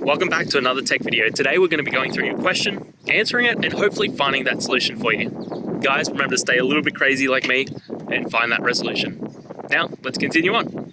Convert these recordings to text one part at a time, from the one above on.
Welcome back to another tech video. Today we're going to be going through your question, answering it, and hopefully finding that solution for you. Guys, remember to stay a little bit crazy like me and find that resolution. Now, let's continue on.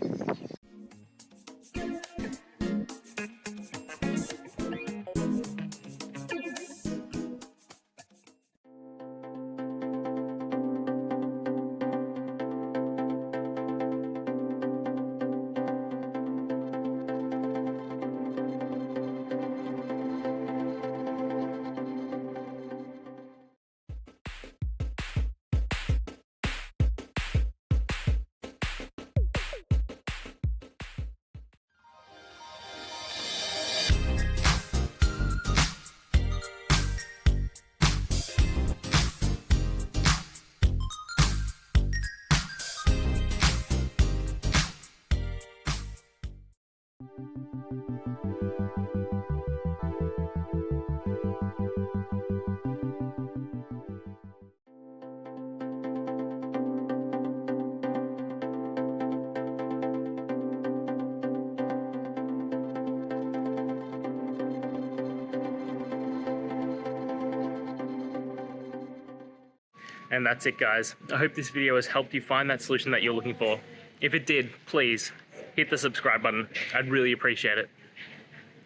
And that's it, guys. I hope this video has helped you find that solution that you're looking for. If it did, please hit the subscribe button. I'd really appreciate it.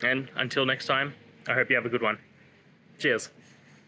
And until next time, I hope you have a good one. Cheers.